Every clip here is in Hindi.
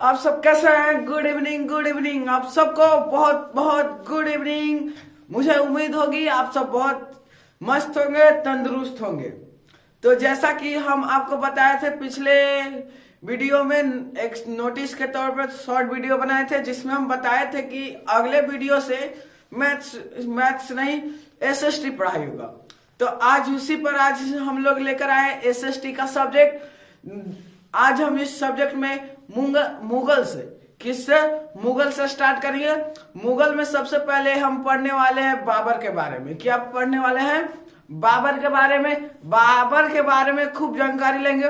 आप सब कैसे हैं? Good evening, good evening. आप सबको बहुत बहुत गुड इवनिंग। मुझे उम्मीद होगी आप सब बहुत मस्त होंगे, तंदुरुस्त होंगे। तो जैसा कि हम आपको बताए थे पिछले वीडियो में, एक नोटिस के तौर पर शॉर्ट वीडियो बनाए थे जिसमें हम बताए थे कि अगले वीडियो से मैथ्स नहीं एसएसटी पढ़ाई होगा। तो आज उसी पर आज हम लोग लेकर आए एसएसटी का सब्जेक्ट। आज हम इस सब्जेक्ट में मुगल से किससे मुगल से स्टार्ट करेंगे। मुगल में सबसे पहले हम पढ़ने वाले हैं बाबर के बारे में। क्या पढ़ने वाले हैं? बाबर के बारे में। बाबर के बारे में खूब जानकारी लेंगे,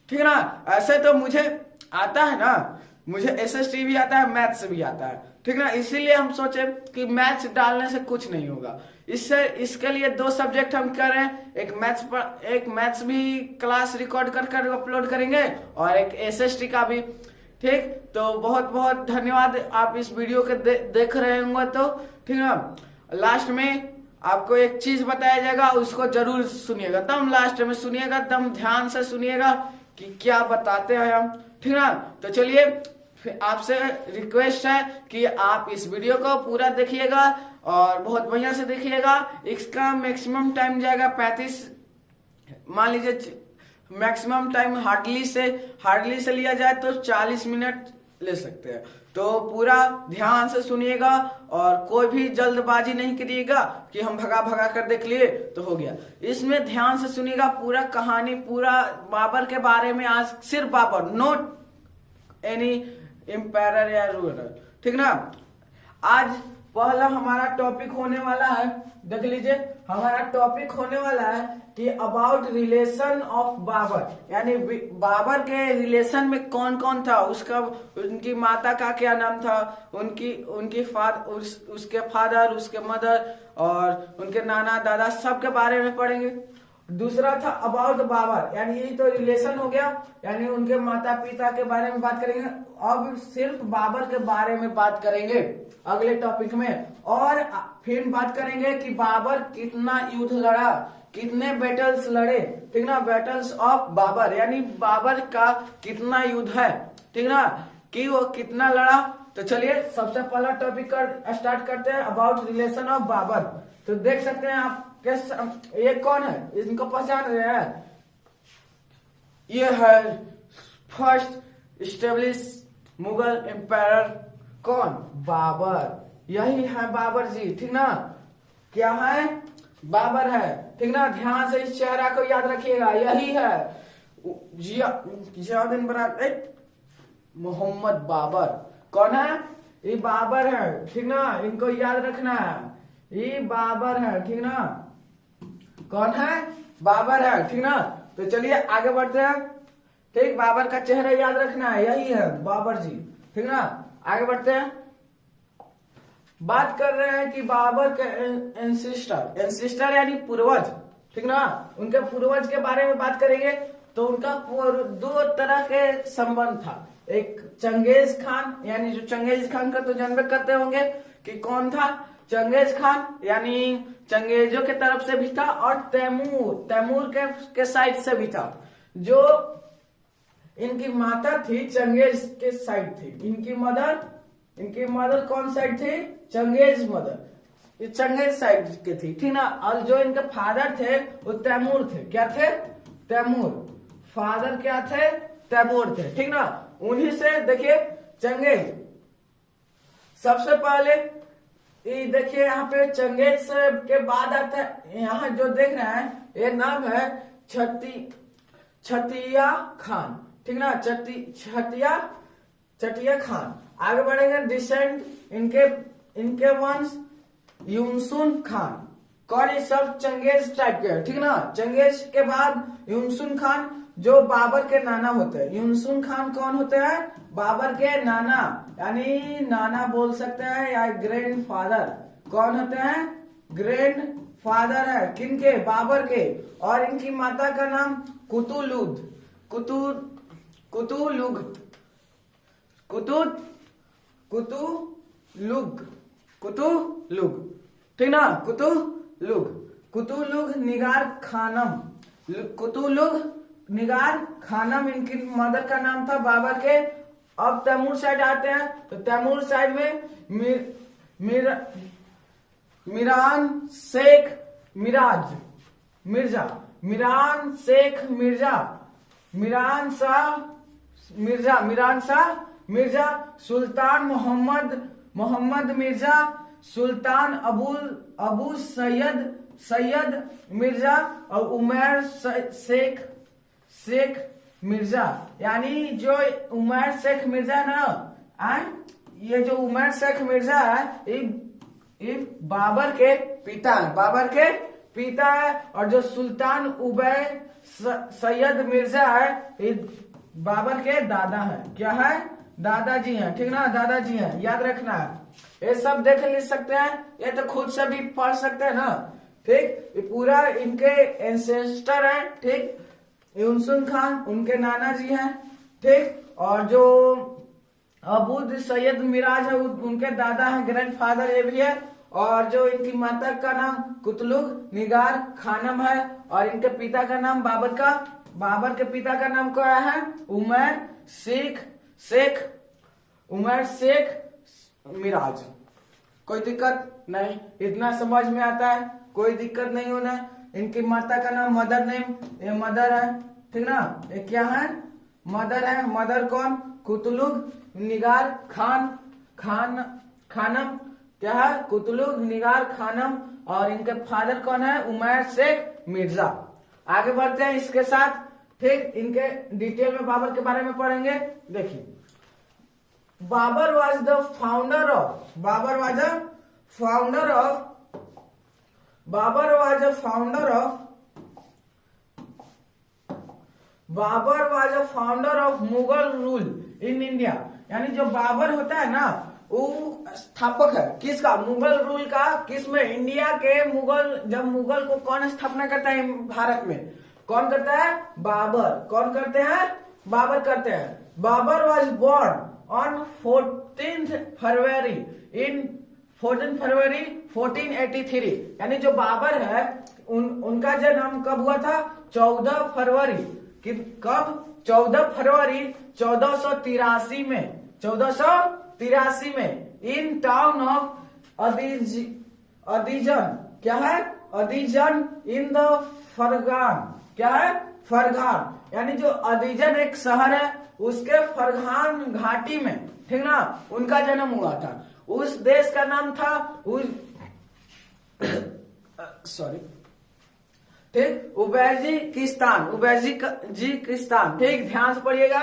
ठीक है ना। ऐसे तो मुझे आता है ना, मुझे एसएसटी भी आता है, मैथ्स भी आता है, ठीक ना। इसीलिए हम सोचे कि मैथ्स डालने से कुछ नहीं होगा। इसके लिए दो सब्जेक्ट हम कर रहे हैं। एक मैथ्स भी क्लास रिकॉर्ड कर अपलोड करेंगे और एक एसएसटी का भी, ठीक। तो बहुत बहुत धन्यवाद, आप इस वीडियो के देख रहे होंगे तो, ठीक ना। लास्ट में आपको एक चीज बताया जाएगा, उसको जरूर सुनिएगा, दम लास्ट में सुनिएगा, दम ध्यान से सुनिएगा कि क्या बताते हैं हम, ठीक ना। तो चलिए, फिर आपसे रिक्वेस्ट है कि आप इस वीडियो को पूरा देखिएगा और बहुत बढ़िया से देखिएगा। इसका मैक्सिमम टाइम जाएगा 35, मान लीजिए मैक्सिमम टाइम हार्डली से लिया जाए तो 40 मिनट ले सकते हैं। तो पूरा ध्यान से सुनिएगा और कोई भी जल्दबाजी नहीं करिएगा कि हम भगा कर देख लिए तो हो गया। इसमें ध्यान से सुनिएगा, पूरा कहानी, पूरा बाबर के बारे में। आज सिर्फ बाबर, नोट एनी एम्पायर या रूलर, ठीक ना। आज पहला हमारा टॉपिक होने वाला है, देख लीजिए, हमारा टॉपिक होने वाला है कि अबाउट रिलेशन ऑफ बाबर, यानी बाबर के रिलेशन में कौन कौन था, उसका, उनकी माता का क्या नाम था, उसके फादर, उसके मदर और उनके नाना दादा, सबके बारे में पढ़ेंगे। दूसरा था अबाउट बाबर, यानी यही तो रिलेशन हो गया, यानी उनके माता पिता के बारे में बात करेंगे। अब सिर्फ बाबर के बारे में बात करेंगे अगले टॉपिक में। और फिर बात करेंगे कि बाबर कितना युद्ध लड़ा, कितने बैटल्स लड़े, ठीक ना। बैटल्स ऑफ बाबर, यानी बाबर का कितना युद्ध है, ठीक ना, कि वो कितना लड़ा। तो चलिए सबसे पहला टॉपिक स्टार्ट करते हैं, अबाउट रिलेशन ऑफ बाबर। तो देख सकते हैं आप, ये कौन है, इनको पहचान रहे हैं? ये है फर्स्ट स्टेब्लिश मुगल एम्पायर, कौन? बाबर। यही है बाबर जी, ठीक ना। क्या है? बाबर है, ठीक ना। ध्यान से इस चेहरा को याद रखिएगा, यही है जियाउद्दीन मोहम्मद बाबर। कौन है? ये बाबर है, ठीक ना। इनको याद रखना है, ये बाबर है, ठीक ना। कौन है? बाबर है, ठीक ना। तो चलिए आगे बढ़ते हैं, ठीक। बाबर का चेहरा याद रखना है, यही है बाबर जी, ठीक ना। आगे बढ़ते हैं, बात कर रहे हैं कि बाबर के एंसिस्टर यानी पूर्वज, ठीक ना। उनके पूर्वज के बारे में बात करेंगे। तो उनका दो तरह के संबंध था। एक चंगेज खान, यानी जो चंगेज खान का तो जानते करते होंगे कि कौन था। चंगेज खान यानी चंगेजों के तरफ से भी था और तैमूर के साइड से भी था। जो इनकी माता थी चंगेज के साइड थी, इनकी मदर कौन साइड थी? चंगेज मदर, ये चंगेज साइड के थी, ठीक ना। और जो इनके फादर थे वो तैमूर थे। क्या थे? तैमूर। फादर क्या थे? तैमूर थे, ठीक ना। उन्हीं से देखिए चंगेज। सबसे पहले ये देखिए यहाँ पे चंगेज के बाद आता है, यहाँ जो देख रहे हैं ये नाम है छतिया खान, ठीक ना। छतिया खान। आगे बढ़ेंगे, डिसेंट इनके वंश यूनसुन खान। कौन? ये सब चंगेज टाइप के, ठीक ना। चंगेज के बाद यूनसुन खान जो बाबर के नाना होते हैं। यूनसुन खान कौन होते हैं? बाबर के नाना, यानी नाना बोल सकते हैं या ग्रैंड फादर। कौन होते हैं? ग्रैंड फादर है किनके? बाबर के। और इनकी माता का नाम कुतुलुग, ठीक ना। कुतुलुग निगार खानम, इनकी मदर का नाम था बाबर के। अब तैमूर साइड आते हैं, तो तैमूर साइड में मीरान शेख मिर्जा, मीरान शेख मिर्जा, मीरान शाह मिर्जा, सुल्तान मोहम्मद मिर्जा, सुल्तान अबू सैयद मिर्जा और उमर शेख मिर्जा। यानी जो उमर शेख मिर्जा है ना, ये जो उमर शेख मिर्जा है ये बाबर के पिता है, और जो सुल्तान उबय सैयद मिर्जा है ये बाबर के दादा है। क्या है? दादाजी हैं, ठीक ना, दादाजी हैं, याद रखना है। ये सब देख लिख सकते हैं, ये तो खुद से भी पढ़ सकते हैं ना, ठीक। ये पूरा इनके एंसेस्टर है, ठीक। यूसुफ खान उनके नाना जी हैं, ठीक। और जो अबूद सैयद मिराज है उनके दादा हैं, ग्रैंडफादर ये भी है। और जो इनकी माता का नाम कुतलुग निगार खानम है, और इनके पिता का नाम बाबर के पिता का नाम क्या है? उमर शेख मिराज। कोई दिक्कत नहीं, इतना समझ में आता है, कोई दिक्कत नहीं होना। इनकी माता का नाम मदर नेम, ये मदर है, ठीक ना। ये क्या है? मदर है। मदर कौन? कुतलुग निगार खानम, क्या है? कुतलुग निगार खानम। और इनके फादर कौन है? उमर शेख मिर्जा। आगे बढ़ते हैं इसके साथ, ठीक। इनके डिटेल में बाबर के बारे में पढ़ेंगे। देखिए, Babur was the founder of Mughal rule in India. यानी जो बाबर होता है ना, वो स्थापक है किसका? मुगल रूल का। किस में? इंडिया के मुगल। जब मुगल को कौन स्थापना करता है भारत में? कौन करता है? बाबर। कौन करते हैं? बाबर करते हैं। बाबर वॉज बोर्न ऑन 14 फरवरी 1483। यानी जो बाबर है उनका जन्म कब हुआ था? 14 फरवरी। कब? 14 फरवरी 1483 में इन टाउन ऑफ अदीजन। क्या है? अदीजन इन द फरगान। क्या है? फरगान। यानी जो अदीजन एक शहर है उसके फरगान घाटी में, ठीक ना, उनका जन्म हुआ था। उस देश का नाम था ठीक, उबेजिकिस्तान। ठीक, ध्यान से पढ़िएगा,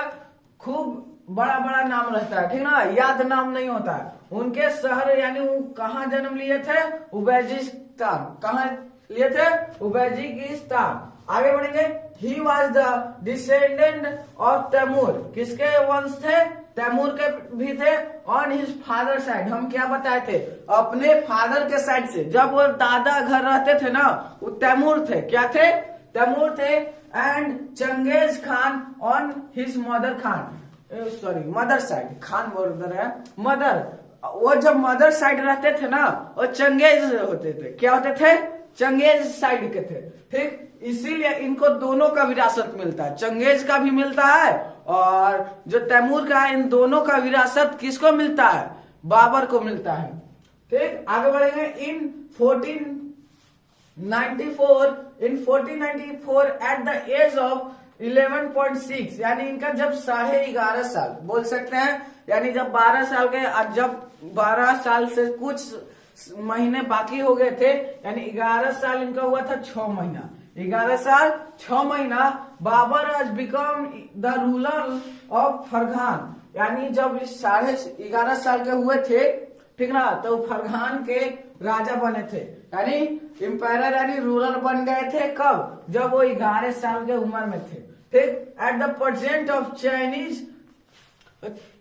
खूब बड़ा बड़ा नाम रहता है, ठीक ना, याद नाम नहीं होता है। उनके शहर यानी वो कहाँ जन्म लिए थे? उबेजिस्तान। कहाँ लिए थे? उबेजिकिस्तान। आगे बढ़ेंगे। He was the descendant of Timur. किसके वंश थे? तैमूर के भी थे। ऑन हिज फादर साइड, हम क्या बताए थे? अपने फादर के साइड से। जब वो दादा घर रहते थे ना, वो तैमूर थे। क्या थे? तैमूर थे। And Genghis Khan on his mother side. Khan बोल है मदर। वो जब मदर साइड रहते थे ना, वो चंगेज होते थे। क्या होते थे? चंगेज साइड के थे, ठीक। इसीलिए इनको दोनों का विरासत मिलता है, चंगेज का भी मिलता है और जो तैमूर का है, इन दोनों का विरासत किसको मिलता है? बाबर को मिलता है, ठीक। आगे बढ़ेंगे। इन 1494 एट द एज ऑफ 11.6, यानी इनका जब 11.5 साल बोल सकते हैं, यानी जब 12 साल के, जब 12 साल से कुछ महीने बाकी हो गए थे, यानी 11 साल इनका हुआ था 6 महीना। 11 साल 6 महीना Babar has become the ruler of फरगान। यानी जब 11.5 साल के हुए थे, ठीक ना, तो फरगान के राजा बने थे, यानी एम्पायर, यानी रूलर बन गए थे। कब? जब वो 11 साल के उम्र में थे, ठीक। At the present of Chinese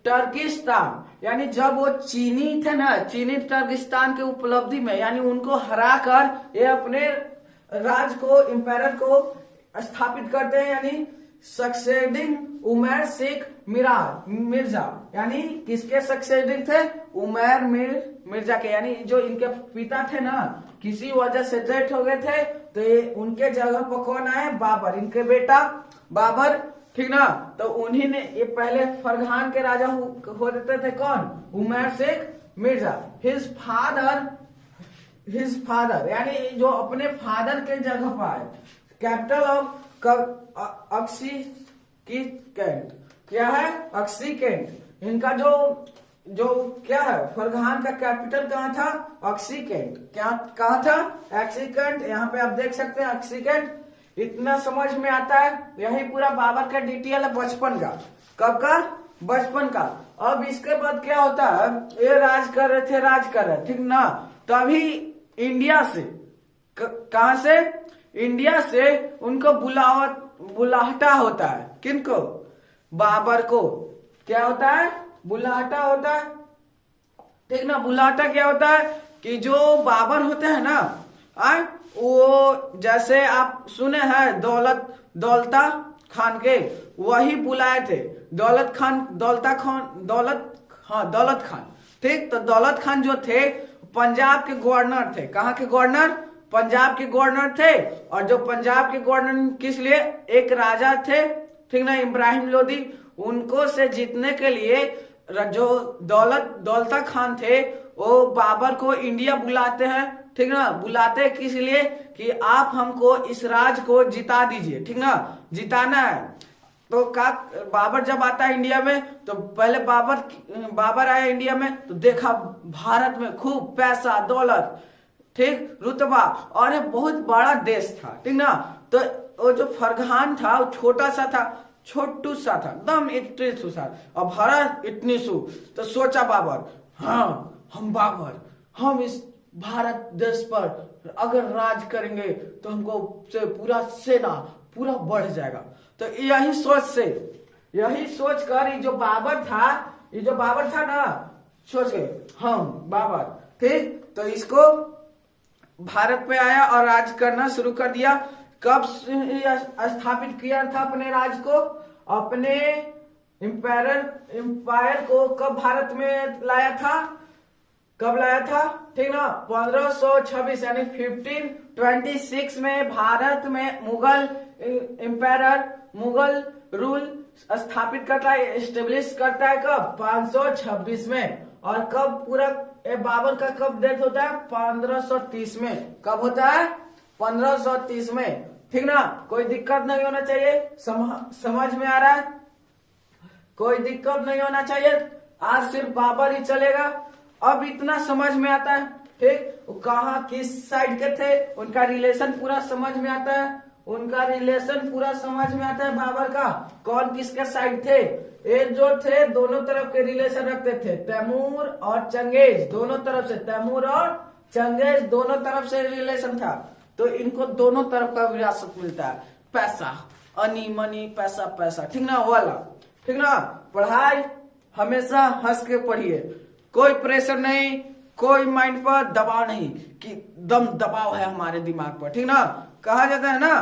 Turkistan, यानी जब वो चीनी थे ना, चीनी टर्किस्तान के उपलब्धि में, यानी उनको हरा कर ये अपने राज को, एम्पायर को स्थापित करते हैं। यानी सक्सेडिंग उमर शेख मिर्जा, यानी किसके सक्सेडिंग थे? उमर मिर्जा के। यानी जो इनके पिता थे ना, किसी वजह से डेथ हो गए थे, तो उनके जगह पर कौन आए? बाबर। इनके बेटा बाबर ठीक ना। तो उन्हीं ने ये पहले फरगान के राजा हो देते थे कौन, उमैर शेख मिर्जा। हिज फादर यानी जो अपने फादर के जगह पर आए, कैपिटल ऑफ अक्सी की कैंट, क्या है अक्सी कैंट। इनका जो क्या है फरगान का कैपिटल कहाँ था, अक्सी कैंट। क्या कहाँ था, अक्सी कैंट। यहाँ पे आप देख सकते हैं अक्सी कैंट। इतना समझ में आता है, यही पूरा बाबर का डिटेल है बचपन का। कब का, बचपन का। अब इसके बाद क्या होता है, ये राज कर रहे थे ठीक ना। तभी इंडिया से कहां से, इंडिया से उनको बुलाहटा होता है। किनको, बाबर को क्या होता है, बुलाहटा होता है ठीक ना। बुलाहटा क्या होता है कि जो बाबर होते हैं ना, वो जैसे आप सुने हैं दौलता खान के, वही बुलाए थे। दौलत खान ठीक। तो दौलत खान जो थे पंजाब के गवर्नर थे। कहाँ के गवर्नर, पंजाब के गवर्नर थे। और जो पंजाब के गवर्नर किस लिए, एक राजा थे ठीक ना, इब्राहिम लोदी। उनको से जीतने के लिए जो दौलता खान थे वो बाबर को इंडिया बुलाते हैं ठीक ना। बुलाते किस लिए कि आप हमको इस राज को जिता दीजिए ठीक ना, जिताना है। तो बाबर जब आता है इंडिया में, तो पहले बाबर आया इंडिया में तो देखा भारत में खूब पैसा दौलत ठीक, रुतबा, और ये बहुत बड़ा देश था ठीक ना। तो वो जो फरगान था वो छोटा सा था, छोटू सा था एकदम, इतनी सु सा, और भारत इतनी सु। तो सोचा बाबर, हाँ हम बाबर, हम इस भारत देश पर अगर राज करेंगे तो हमको से पूरा सेना पूरा बढ़ जाएगा। तो यही सोच कर ये जो बाबर था ना, सोच के हम बाबर ठीक। तो इसको भारत पे आया और राज करना शुरू कर दिया। कब स्थापित किया था अपने राज को, अपने एम्पायर को कब भारत में लाया था, कब लाया था ठीक ना, 1526 यानी 1526 में भारत में मुगल एम्पायर, मुगल रूल स्थापित करता है, एस्टेब्लिश करता है कब, 526 में। और कब पूरा बाबर का कब डेथ होता है, 1530 में। कब होता है, 1530 में ठीक ना। कोई दिक्कत नहीं होना चाहिए, समझ में आ रहा है, कोई दिक्कत नहीं होना चाहिए। आज सिर्फ बाबर ही चलेगा। अब इतना समझ में आता है ठीक, कहा किस साइड के थे, उनका रिलेशन पूरा समझ में आता है, बाबर का कौन किसके साइड थे। ये जो थे दोनों तरफ के रिलेशन रखते थे, तैमूर और चंगेज, दोनों तरफ से, तैमूर और चंगेज दोनों तरफ से रिलेशन था। तो इनको दोनों तरफ का विरासत मिलता है, पैसा, अनी मनी, पैसा ठीक ना वाला ठीक ना। पढ़ाई हमेशा हंस के पढ़िए, कोई प्रेशर नहीं, कोई माइंड पर दबाव नहीं कि दम दबाव है हमारे दिमाग पर ठीक ना। कहा जाता है ना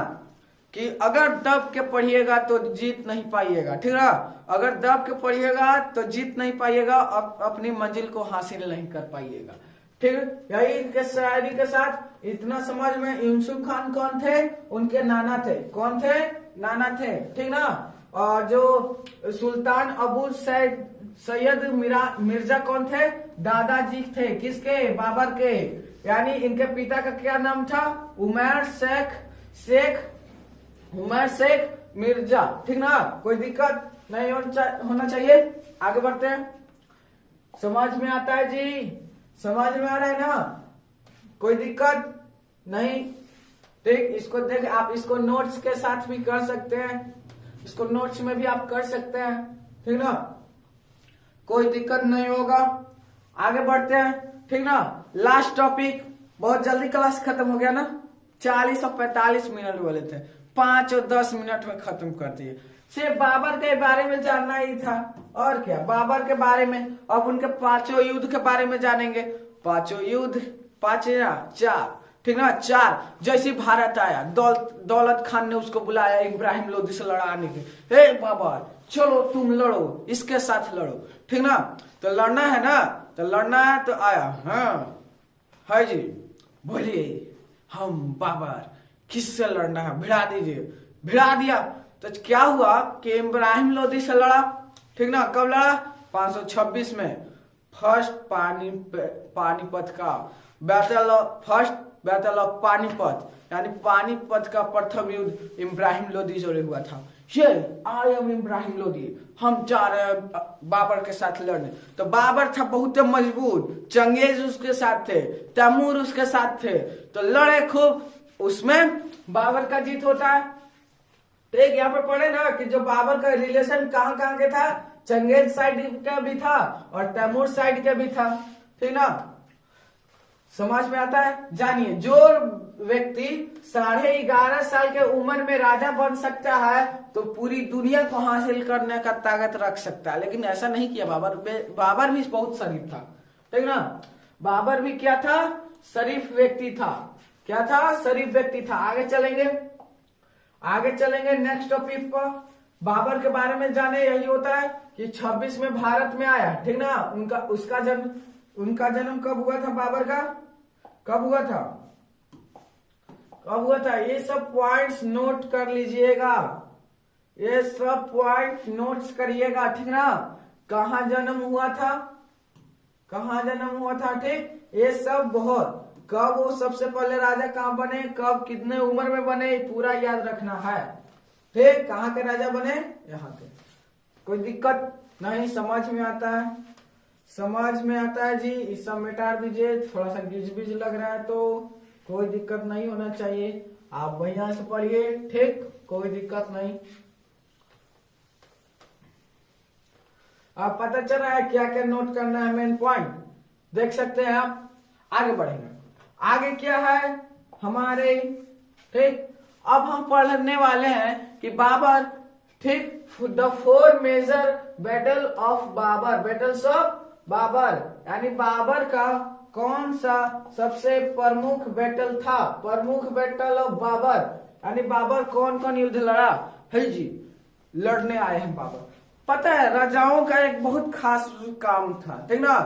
कि अगर दब के पढ़िएगा तो जीत नहीं पाइएगा ठीक ना, अगर दब के पढ़िएगा तो जीत नहीं पाइएगा, अपनी मंजिल को हासिल नहीं कर पाइएगा ठीक। यही के शायरी के साथ इतना समझ में। यूसुफ खान कौन थे, उनके नाना थे, कौन थे, नाना थे ठीक ना। और जो सुल्तान अबू सैयद मिर्जा कौन थे, दादाजी थे, किसके, बाबर के। यानी इनके पिता का क्या नाम था, उमैर शेख मिर्जा ठीक ना। कोई दिक्कत नहीं होना चाहिए। आगे बढ़ते हैं, समझ में आता है जी, समझ में आ रहा है ना, कोई दिक्कत नहीं ठीक। इसको देख, आप इसको नोट्स के साथ भी कर सकते हैं, इसको नोट्स में भी आप कर सकते हैं ठीक ना, कोई दिक्कत नहीं होगा। आगे बढ़ते हैं ठीक ना। लास्ट टॉपिक, बहुत जल्दी क्लास खत्म हो गया ना, 40 और 45 मिनट बोले थे, 5 और 10 मिनट में खत्म कर दिए। सिर्फ बाबर के बारे में जानना ही था, और क्या, बाबर के बारे में। अब उनके 5 युद्ध के बारे में जानेंगे। 5 युद्ध, 5 या 4 ठीक ना, 4। जैसे भारत आया, दौलत खान ने उसको बुलाया इब्राहिम लोदी से लड़ाने के, हे बाबर चलो तुम लड़ो, इसके साथ लड़ो ठीक ना। तो लड़ना है ना, तो लड़ना है तो आया, हाँ है जी, बोलिए हम बाबर, किससे लड़ना है, भिड़ा दीजिए। भिड़ा दिया, तो क्या हुआ कि इब्राहिम लोदी से लड़ा, ठीक ना। कब लड़ा? 526 में। फर्स्ट पानीपत का बैटल ऑफ पानीपत, यानी पानीपत का प्रथम युद्ध इब्राहिम लोदी जोड़े हुआ था। ये आई एम इब्राहिम लोदी, हम जा रहे हैं बाबर के साथ लड़ने। तो बाबर था बहुत मजबूत, चंगेज उसके साथ थे, तैमूर उसके साथ थे, तो लड़े खूब। उसमें बाबर का जीत होता है। एक यहाँ पे पढ़े ना कि जो बाबर का रिलेशन कहाँ कहाँ के था, चंगेज साइड का भी था और तैमूर साइड का भी था, ठीक ना। समझ में आता है? जानिए, जो व्यक्ति 11.5 साल के उम्र में राजा बन सकता है तो पूरी दुनिया को हासिल करने का ताकत रख सकता है। लेकिन ऐसा नहीं किया बाबर। बाबर भी बहुत शरीफ था, ठीक ना। बाबर भी क्या था? शरीफ व्यक्ति था। क्या था? शरीफ व्यक्ति था। आगे चलेंगे नेक्स्ट टॉपिक पर। बाबर के बारे में जाने, यही होता है कि 26 में भारत में आया, ठीक ना। उनका जन्म कब हुआ था? बाबर का कब हुआ था? ये सब पॉइंट्स नोट कर लीजिएगा, ये सब पॉइंट नोट्स करिएगा, ठीक ना। कहाँ जन्म हुआ था, ठीक। ये सब बहुत, कब वो सबसे पहले राजा कहाँ बने, कब कितने उम्र में बने, पूरा याद रखना है, ठीक। कहाँ के राजा बने? यहाँ के। कोई दिक्कत नहीं? समझ में आता है जी। इस सब मिटा दीजिए, थोड़ा सा गिज लग रहा है तो कोई दिक्कत नहीं होना चाहिए। आप बढ़िया से पढ़िए, ठीक, कोई दिक्कत नहीं। आप पता चल रहा है क्या क्या नोट करना है, मेन पॉइंट देख सकते हैं आप। आगे बढ़ेंगे। आगे क्या है हमारे, ठीक। अब हम पढ़ने वाले हैं कि बाबर, ठीक, the 4 major battles of Babur, यानी बाबर का कौन सा सबसे प्रमुख बैटल था, प्रमुख बैटल ऑफ बाबर, यानी बाबर कौन कौन युद्ध लड़ा है जी। लड़ने आए हैं बाबर। पता है राजाओं का एक बहुत खास काम था, ठीक ना,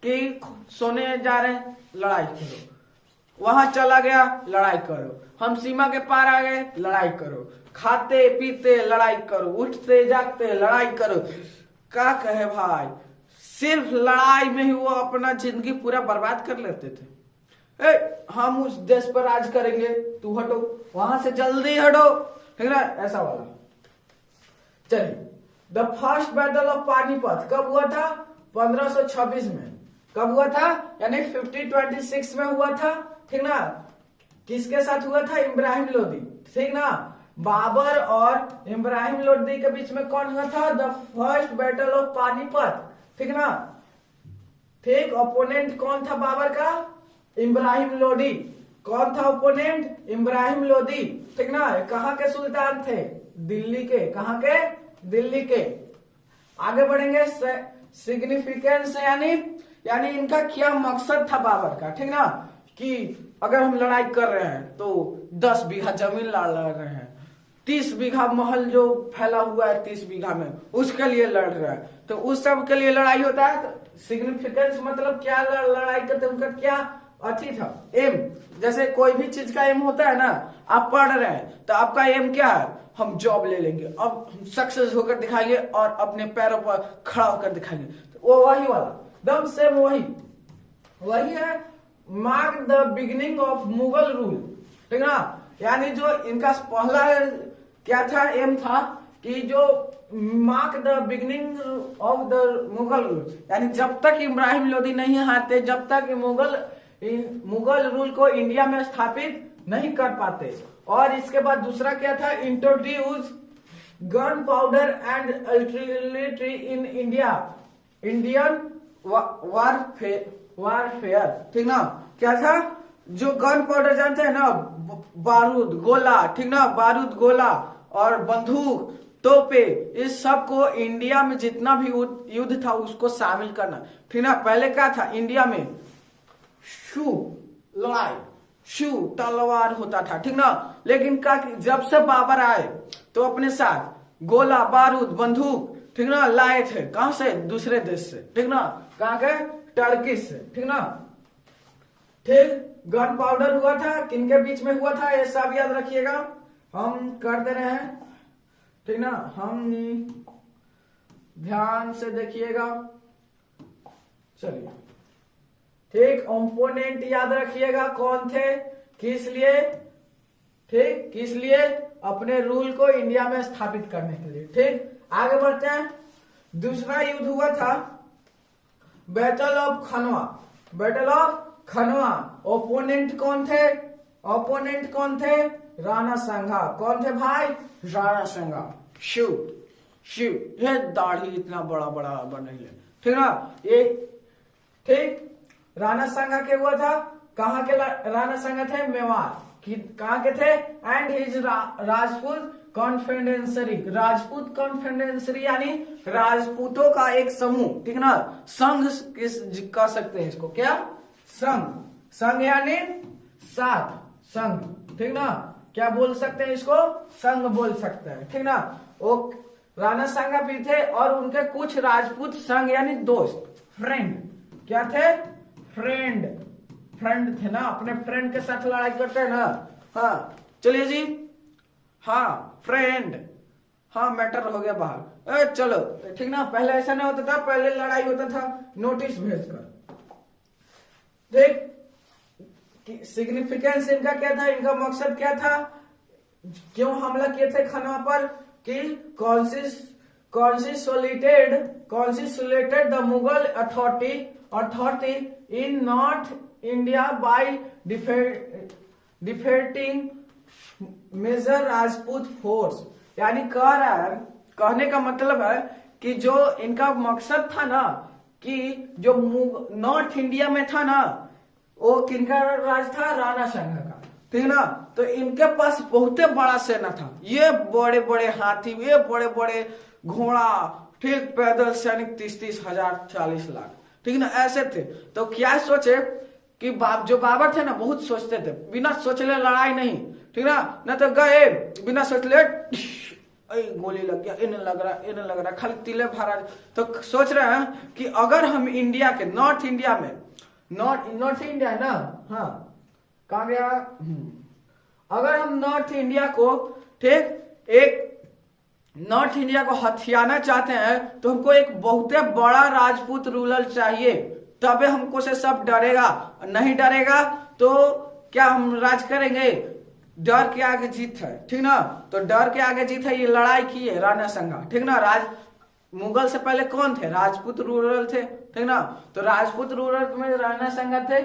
कि सोने जा रहे हैं, लड़ाई करो, वहां चला गया, लड़ाई करो, हम सीमा के पार आ गए, लड़ाई करो, खाते पीते लड़ाई करो, उठते जागते लड़ाई करो। क्या कहे भाई, सिर्फ लड़ाई में ही वो अपना जिंदगी पूरा बर्बाद कर लेते थे। हम उस देश पर राज करेंगे, तू हटो, वहां से जल्दी हटो, ठीक ना, ऐसा वाला। चलिए, the first battle of Panipat कब हुआ था? 1526 में। कब हुआ था? यानी 1526 में हुआ था, ठीक ना। किसके साथ हुआ था? इब्राहिम लोदी, ठीक ना। बाबर और इब्राहिम लोदी के बीच में कौन हुआ था? The first battle of Panipat, ठीक ना। ठीक, ओपोनेंट कौन था बाबर का? इब्राहिम लोदी। कौन था ओपोनेंट? इब्राहिम लोदी, ठीक ना। कहाँ के सुल्तान थे? दिल्ली के। कहाँ के? दिल्ली के। आगे बढ़ेंगे। सिग्निफिकेंस यानी इनका क्या मकसद था बाबर का, ठीक ना, कि अगर हम लड़ाई कर रहे हैं तो 10 बीघा जमीन लड़ रहे हैं, 30 बीघा महल जो फैला हुआ है 30 बीघा में, उसके लिए लड़ रहे हैं, तो उस सब के लिए लड़ाई होता है। तो सिग्निफिकेंस मतलब क्या लड़ाई करते, उनका क्या अथी था, एम। जैसे कोई भी चीज का एम होता है ना, आप पढ़ रहे हैं तो आपका एम क्या है? हम जॉब ले लेंगे, अब हम सक्सेस होकर दिखाएंगे और अपने पैरों पर खड़ा होकर दिखाएंगे। तो वो वही वाला दम सेम वही है। Mark the beginning of Mughal rule, ठीक ना। यानी जो इनका पहला क्या था, एम था कि जो mark the beginning of the Mughal rule, यानी जब तक इब्राहिम लोदी नहीं आते, जब तक मुगल रूल को इंडिया में स्थापित नहीं कर पाते। और इसके बाद दूसरा क्या था? Introduce gun powder and artillery in India, Indian warfare, ठीक ना। क्या था? जो गन पाउडर जानते हैं ना, बारूद गोला, ठीक ना, बारूद गोला और बंदूक, तोपे, इस सब को इंडिया में जितना भी युद्ध था उसको शामिल करना, ठीक ना। पहले क्या था इंडिया में? लड़ाई, तलवार होता था, ठीक ना। लेकिन जब से बाबर आए तो अपने साथ गोला, बारूद, बंदूक, ठीक ना, लाए थे। कहां से? दूसरे देश से, ठीक ना। कहां के? टर्की से, ठीक ना। ठीक, गन पाउडर हुआ था, किनके बीच में हुआ था, ये सब याद रखिएगा, हम कर दे रहे हैं। ठीक ना। हम ध्यान से देखिएगा, चलिए ठीक। ओपोनेंट याद रखिएगा कौन थे, किस लिए, ठीक, किस लिए, अपने रूल को इंडिया में स्थापित करने के लिए। ठीक, आगे बढ़ते हैं। दूसरा युद्ध हुआ था battle of Khanwa, battle of Khanwa. Opponent कौन थे, ओपोनेंट कौन थे, राणा संघा। कौन थे भाई, राणा संघा। शिव शिव, ये दाढ़ी इतना बड़ा बड़ा बने, ठीक ना ये, ठीक। राणा संघा के हुआ था, कहाँ के राणा संघा थे, मेवाड़। कहाँ के थे, एंड हिज राजपूत कॉन्फेडेंसरी, राजपूत कॉन्फेडेंसरी यानी राजपूतों का एक समूह, ठीक ना। संघ किस कह सकते हैं इसको, क्या, संघ, संघ यानी साथ, संघ, ठीक ना। क्या बोल सकते हैं इसको, संघ बोल सकते हैं, ठीक ना। वो राणा संघा भी थे और उनके कुछ राजपूत संघ यानी दोस्त, फ्रेंड, क्या थे, फ्रेंड, फ्रेंड थे ना, अपने फ्रेंड के साथ लड़ाई करते हैं ना। हाँ चलिए जी, हाँ फ्रेंड, हाँ मैटर हो गया बाहर। चलो ठीक ना, पहले ऐसा नहीं होता था, पहले लड़ाई होता था नोटिस भेजकर। देख सिग्निफिकेंस इनका क्या था, इनका मकसद क्या था, क्यों हमला किए थे खनवा पर, कि consolidated the Mughal authority in north India by defeating major Rajput force. यानी कह रहा है, कहने का मतलब है कि जो इनका मकसद था ना, कि जो नॉर्थ इंडिया में था ना, वो किनका राज था, राणा संघा का, ठीक ना। तो इनके पास बहुत बड़ा सेना था, ये बड़े बड़े हाथी, ये बड़े बड़े घोड़ा, ठीक, पैदल सैनिक 30-30 हजार, 40 लाख, ठीक ना, ऐसे थे। तो क्या सोचे कि जो बाबर थे ना, बहुत सोचते थे, बिना सोचले लड़ाई नहीं, ठीक ना, न तो गए बिना सोचले गोली लग गया, इन्हें लग रहा, खाली तिले भरा। तो सोच रहे हैं कि अगर हम इंडिया के नॉर्थ इंडिया में, नॉर्थ इंडिया है ना, हाँ कहा गया, अगर हम नॉर्थ इंडिया को, ठीक, एक नॉर्थ इंडिया को हथियाना चाहते हैं तो हमको एक बहुत बड़ा राजपूत रूलर चाहिए, तबे हमको से सब डरेगा, नहीं डरेगा तो क्या हम राज करेंगे। डर के आगे जीत है, ठीक ना। तो डर के आगे जीत है, ये लड़ाई की है राणा संघा, ठीक ना। मुगल से पहले कौन थे, राजपूत रूलर थे, ठीक ना। तो राजपूत रूलर में राणा संघा थे,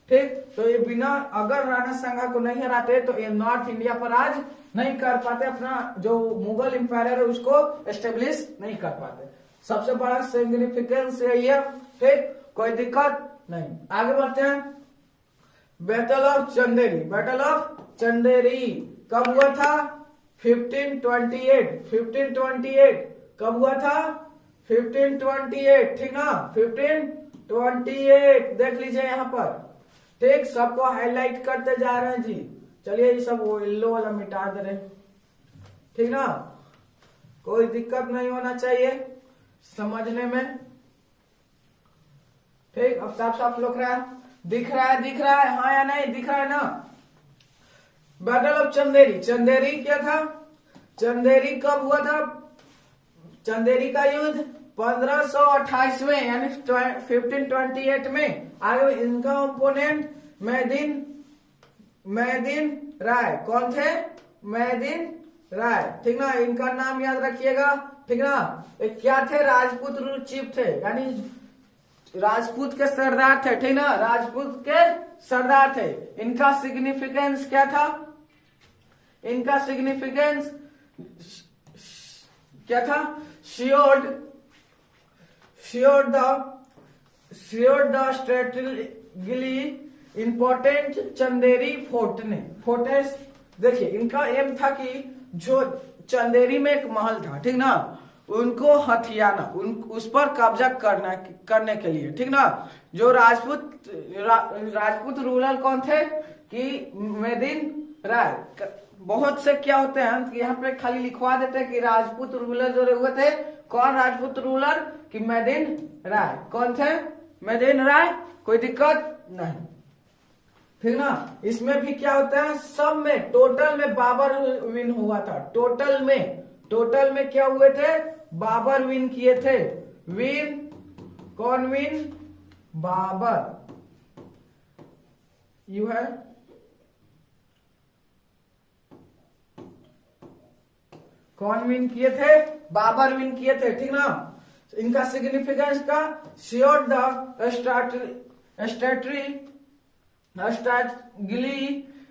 ठीक। तो ये बिना, अगर राणा संघा को नहीं हराते तो ये नॉर्थ इंडिया पर राज नहीं कर पाते, अपना जो मुगल एम्पायर है उसको एस्टेब्लिश नहीं कर पाते। सबसे बड़ा सिग्निफिकेंस यही है, ठीक, कोई दिक्कत नहीं। आगे बढ़ते हैं। Battle of Chanderi, battle of Chanderi कब हुआ था, 1528 कब हुआ था, 1528, ठीक ना, 1528 देख लीजिए यहाँ पर, ठीक। सबको हाईलाइट करते जा रहे हैं जी। चलिए ये सब वो येलो वाला मिटा दे रहे, ठीक ना, कोई दिक्कत नहीं होना चाहिए समझने में, ठीक। अब साफ साफ दिख रहा है, हाँ या नहीं, दिख रहा है ना। बैटल ऑफ चंदेरी, चंदेरी क्या था, चंदेरी कब हुआ था, चंदेरी का युद्ध 1528 में यानी 1528 में। आगे इनका ओपोनेंट मैदिन राय, कौन थे, मैदिन राय, ठीक ना। इनका नाम याद रखिएगा, ठीक ना। क्या थे, राजपूत रूल चीफ थे, यानी राजपूत के सरदार थे, ठीक ना, राजपूत के सरदार थे। इनका सिग्निफिकेंस क्या था, इनका सिग्निफिकेंस क्या था, ensured the strategically important Chanderi fortress. देखिए इनका एम था कि जो चंदेरी में एक महल था, ठीक ना, उनको हथियाना, उस पर कब्जा करने के लिए, ठीक ना। जो राजपूत रूलर कौन थे, कि मैदिन राय। बहुत से क्या होते हैं कि यहाँ पे खाली लिखवा देते हैं कि राजपूत रूलर जो हुए थे, कौन राजपूत रूलर, कि मैदिन राय। कौन थे, मैदिन राय, कोई दिक्कत नहीं, ठीक ना। इसमें भी क्या होता है, सब में टोटल में बाबर विन हुआ था, टोटल में टोटल में क्या हुए थे? बाबर विन किए थे। विन, कौन विन? बाबर। यू है कौन विन किए थे? बाबर विन किए थे, ठीक ना। इनका सिग्निफिकेंस का श्योर द स्ट्रेटरी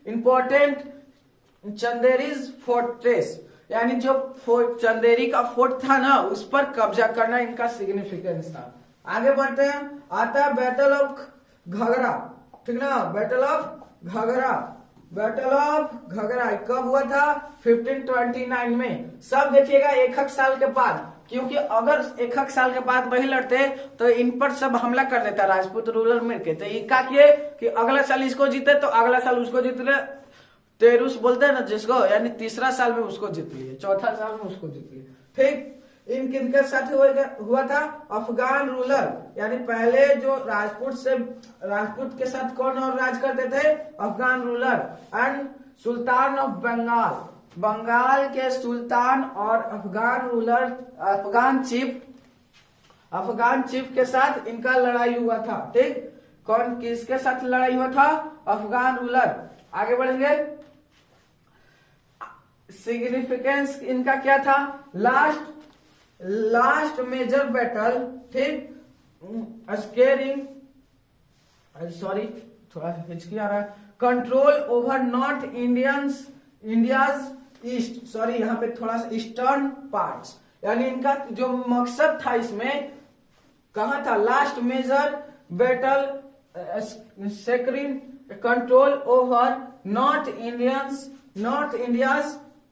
इंपॉर्टेंट चंदेरीज फोर्ट्रेस, यानी जो चंदेरी का फोर्ट था ना, उस पर कब्जा करना इनका सिग्निफिकेंस था। आगे बढ़ते हैं। आता है बैटल ऑफ घाघरा, ठीक ना। Battle of Ghaghra, battle of Ghaghra कब हुआ था? 1529 में। सब देखिएगा एक साल के बाद, क्योंकि अगर एक साल के बाद वही लड़ते तो इन पर सब हमला कर देता राजपूत रूलर मिलके। तो ये क्या किए कि अगला साल इसको जीते तो अगला साल उसको जीत ले, तेरुस बोलते हैं ना जिसको, यानी तीसरा साल में उसको जीत लिए, चौथा साल में उसको जीत लिए, ठीक। इन किनके साथ हुआ था? अफगान रूलर, यानी पहले जो राजपूत के साथ कौन और राज करते थे? Afghan ruler. And sultan of Bengal, Bengal के सुल्तान और अफगान रूलर, अफगान चीफ के साथ इनका लड़ाई हुआ था, ठीक। कौन किसके साथ लड़ाई हुआ था? अफगान रूलर। आगे बढ़ेंगे। सिग्निफिकेंस इनका क्या था? लास्ट मेजर बैटल, ठीक। स्केरिंग, सॉरी थोड़ा हिचकी आ रहा है। Control over north India's east, sorry यहाँ पे थोड़ा सा ईस्टर्न पार्ट्स, यानी इनका जो मकसद था इसमें कहा था? Last major battle securing control over north India's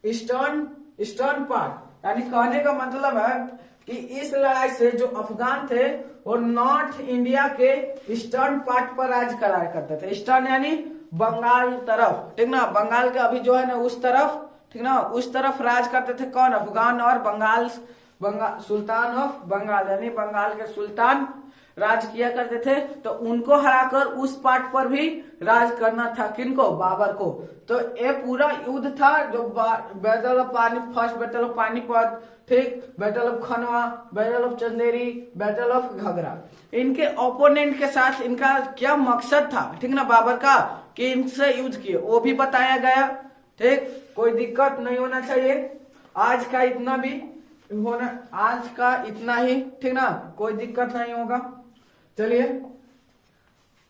eastern part, यानी कहने का मतलब है कि इस लड़ाई से जो अफगान थे वो नॉर्थ इंडिया के ईस्टर्न पार्ट पर राज कराया करते थे। ईस्टर्न यानी बंगाल तरफ, ठीक ना। बंगाल के अभी जो है ना उस तरफ, ठीक ना, उस तरफ राज करते थे कौन? अफगान और बंगाल सुल्तान ऑफ बंगाल, यानी बंगाल के सुल्तान राज किया करते थे। तो उनको हराकर उस पार्ट पर भी राज करना था, किनको? बाबर को। तो ये पूरा युद्ध था जो battle of first battle of Panipat, ठीक, battle of Khanwa, battle of Chanderi, battle of Ghaghra. इनके ओपोनेंट के साथ इनका क्या मकसद था, ठीक ना, बाबर का, कि इनसे युद्ध किए, वो भी बताया गया, ठीक। कोई दिक्कत नहीं होना चाहिए। आज का इतना ही, ठीक ना, कोई दिक्कत नहीं होगा। चलिए,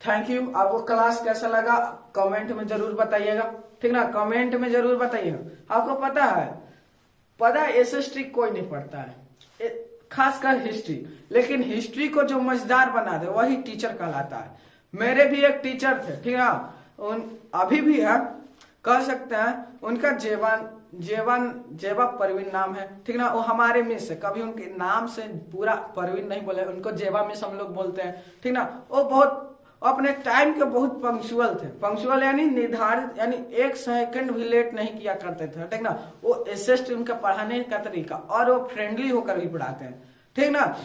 थैंक यू। आपको क्लास कैसा लगा कमेंट में जरूर बताइएगा, ठीक ना, कमेंट में जरूर बताइएगा। आपको पता है एसएसटी कोई नहीं पढ़ता है, खासकर हिस्ट्री, लेकिन हिस्ट्री को जो मजेदार बना दे वही टीचर कहलाता है। मेरे भी एक टीचर थे, ठीक है, अभी भी है, कह सकते हैं, उनका जेवा परवीन नाम है, ठीक ना। वो हमारे मिस है, कभी उनके नाम से पूरा परवीन नहीं बोले, उनको जेवा मिस हम लोग बोलते हैं, ठीक ना। वो बहुत अपने टाइम के बहुत पंक्चुअल थे। पंक्चुअल यानी निर्धारित, यानी 1 सेकंड भी लेट नहीं किया करते थे, ठीक ना। वो एसएसटी उनका पढ़ाने का तरीका, और वो फ्रेंडली होकर भी पढ़ाते हैं, ठीक ना।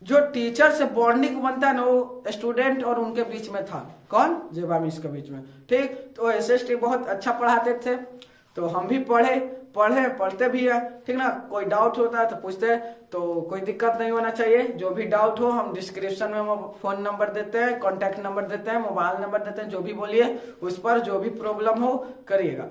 जो टीचर से बॉन्डिंग बनता है ना, वो स्टूडेंट और उनके बीच में था। कौन? जेवा मिस के बीच में, ठीक। तो एसएसटी बहुत अच्छा पढ़ाते थे, तो हम भी पढ़ते भी है, ठीक ना। कोई डाउट होता है तो पूछते हैं, तो कोई दिक्कत नहीं होना चाहिए। जो भी डाउट हो हम डिस्क्रिप्शन में फोन नंबर देते हैं, कॉन्टैक्ट नंबर देते हैं, मोबाइल नंबर देते हैं, जो भी बोलिए उस पर जो भी प्रॉब्लम हो करिएगा।